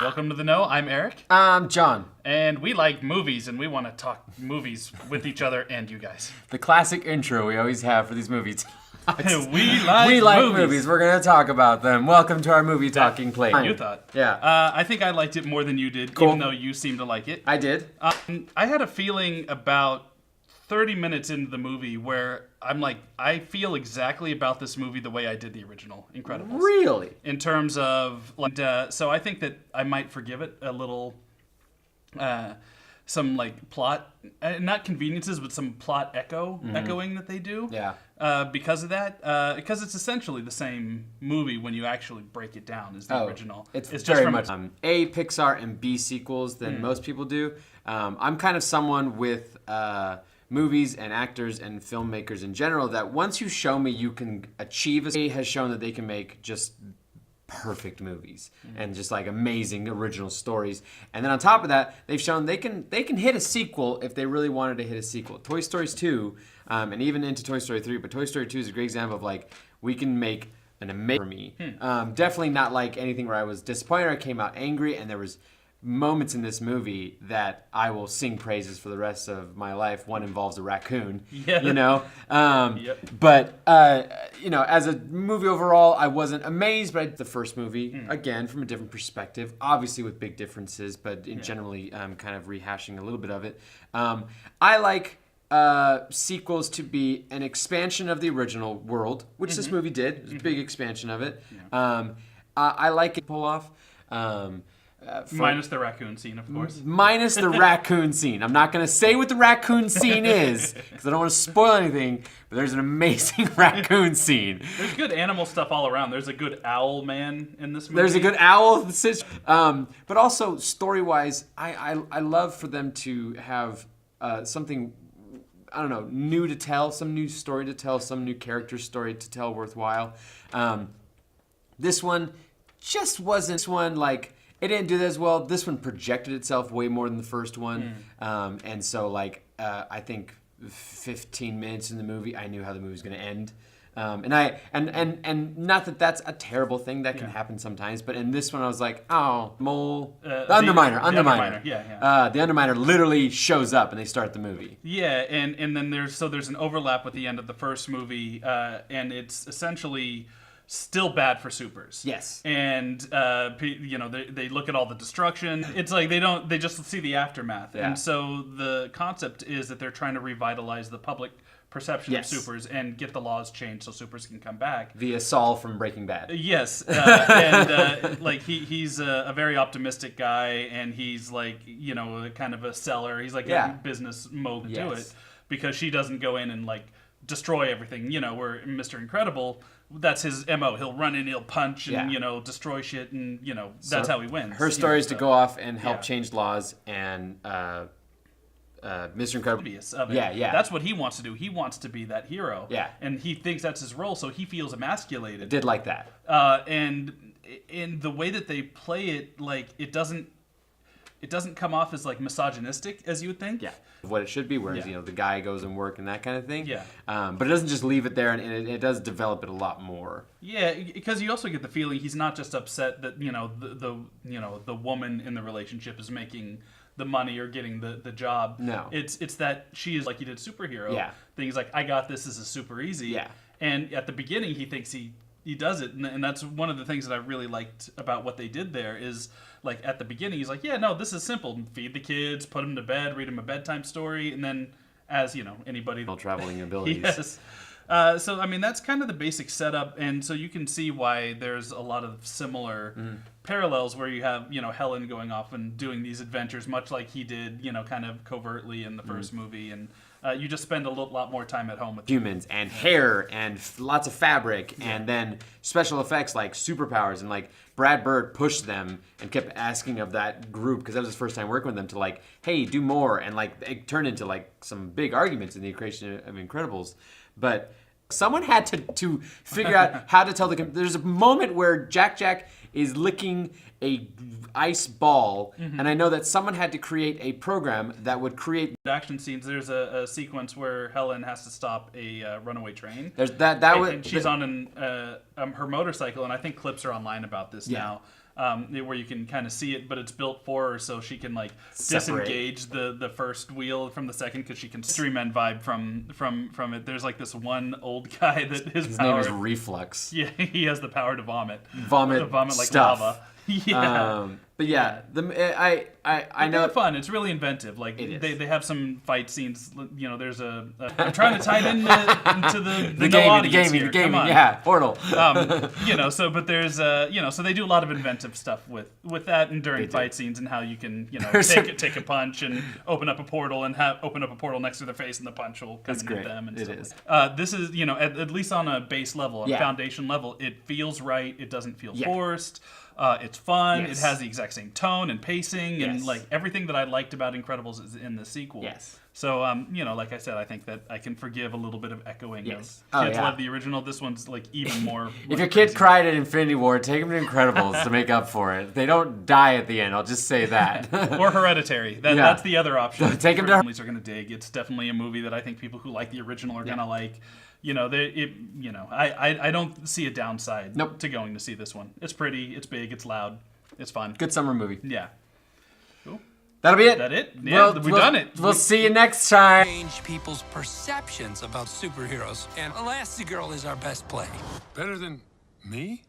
Welcome to The Know. I'm Eric. I'm John. And we like movies, and we want to talk movies with each other and you guys. The classic intro we always have for these movies. we like movies. We're going to talk about them. Welcome to our movie talking plate. You thought. Yeah. I think I liked it more than you did, Cool. even though you seemed to like it. I did. I had a feeling about 30 minutes into the movie where I'm like, I feel exactly about this movie the way I did the original Incredibles. Really? In terms of, so I think that I might forgive it a little, some like plot, not conveniences, but some plot echoing that they do. Yeah. Because of that, because it's essentially the same movie when you actually break it down as the original. It's just very from much A, Pixar, and B, sequels than most people do. I'm kind of someone with movies and actors and filmmakers in general that once you show me you can achieve, A has shown that they can make just perfect movies and just like amazing original stories. And then on top of that, they've shown they can hit a sequel if they really wanted to hit a sequel. Toy Story's 2, and even into Toy Story 3, but Toy Story 2 is a great example of like, we can make an amazing for me. Definitely not like anything where I was disappointed or I came out angry, and there was moments in this movie that I will sing praises for the rest of my life. One involves a raccoon, you know? But, you know, as a movie overall, I wasn't amazed, but the first movie, again, from a different perspective, obviously with big differences, but in generally kind of rehashing a little bit of it. I like sequels to be an expansion of the original world, which this movie did. It was a big expansion of it. I like it pull off. Minus the raccoon scene, of course. Minus the raccoon scene. I'm not going to say what the raccoon scene is, because I don't want to spoil anything, but there's an amazing raccoon scene. There's good animal stuff all around. There's a good owl man in this movie. There's a good owl. But also, story-wise, I love for them to have something, I don't know, new to tell, some new story to tell, some new character story to tell worthwhile. This one just wasn't like... It didn't do that as well. This one projected itself way more than the first one. And so, like, I think 15 minutes in the movie, I knew how the movie was going to end. And not that that's a terrible thing. That can happen sometimes. But in this one, I was like, oh, mole. The Underminer. The Underminer. The Underminer literally shows up and they start the movie. Yeah, and then there's an overlap with the end of the first movie. And it's essentially... still bad for supers. Yes. And you know, they look at all the destruction. It's like they just see the aftermath. Yeah. And so the concept is that they're trying to revitalize the public perception of supers and get the laws changed so supers can come back. Via Saul from Breaking Bad. Yes. And like he's a very optimistic guy, and he's like, you know, kind of a seller. He's like a business mode to it, because she doesn't go in and like destroy everything, you know, where Mr. Incredible, that's his MO. He'll run in, he'll punch, and, you know, destroy shit, and, you know, that's how he wins. Her story is to go off and help change laws, and Mr. Incredible... That's what he wants to do. He wants to be that hero. Yeah. And he thinks that's his role, so he feels emasculated. I did like that. And in the way that they play it, like, it doesn't come off as, like, misogynistic, as you would think. Yeah. What it should be, whereas, you know, the guy goes and work and that kind of thing. Yeah. But it doesn't just leave it there, and it does develop it a lot more. Yeah, because you also get the feeling he's not just upset that, you know, the woman in the relationship is making the money or getting the job. No. It's that she is, like you did, superhero. Yeah. Things like, I got this is super easy. Yeah. And at the beginning, he thinks he does it, and that's one of the things that I really liked about what they did there is, like, at the beginning, he's like, yeah, no, this is simple. Feed the kids, put them to bed, read them a bedtime story, and then, as, you know, anybody... traveling abilities. Yes. So, I mean, that's kind of the basic setup, and so you can see why there's a lot of similar parallels where you have, you know, Helen going off and doing these adventures, much like he did, you know, kind of covertly in the first movie, and you just spend a lot more time at home with humans and hair and lots of fabric and then special effects like superpowers, and like Brad Bird pushed them and kept asking of that group, because that was his first time working with them, to like, hey, do more, and like it turned into like some big arguments in the creation of Incredibles. But someone had to figure out how to tell there's a moment where Jack is licking a ice ball, and I know that someone had to create a program that would create action scenes. There's a sequence where Helen has to stop a runaway train. There's and she's on her motorcycle, and I think clips are online about this now. where you can kind of see it, but it's built for her so she can like Separate. disengage the first wheel from the second because she can stream and vibe from it. There's like this one old guy that his name power is Reflux. Yeah, he has the power to vomit. Vomit like stuff. lava. Yeah. But yeah, I know. They're fun. It's really inventive. Like It is. they have some fight scenes. You know, there's I'm trying to tie it into the no gaming, audience here. the gaming. Come on. Yeah, Portal. You know, so but there's you know, so they do a lot of inventive stuff with that and during do. fight scenes and how you can, you know, There's take a punch and open up a portal and open up a portal next to their face and the punch will come It's into great. them and It stuff. is. This is, you know, at least on a base level, Yeah. foundation level, it feels right. It doesn't feel Yeah. forced. It's fun. Yes. It has the exact same tone and pacing, and Yes. like everything that I liked about Incredibles is in the sequel. Yes. So, you know, like I said, I think that I can forgive a little bit of echoing Yes. of Oh, kids yeah. love the original. This one's like even more. If your kid cried at Infinity War, take him to Incredibles to make up for it. They don't die at the end. I'll just say that. Or Hereditary. Yeah. That's the other option. Take 'em to- Families are gonna dig. It's definitely a movie that I think people who like the original are gonna like. You know, I don't see a downside Nope. to going to see this one. It's pretty. It's big. It's loud. It's fun. Good summer movie. Yeah. That'll be it. That it? Yeah, we've done it. We'll see you next time. Change people's perceptions about superheroes, and Elastigirl is our best play. Better than me?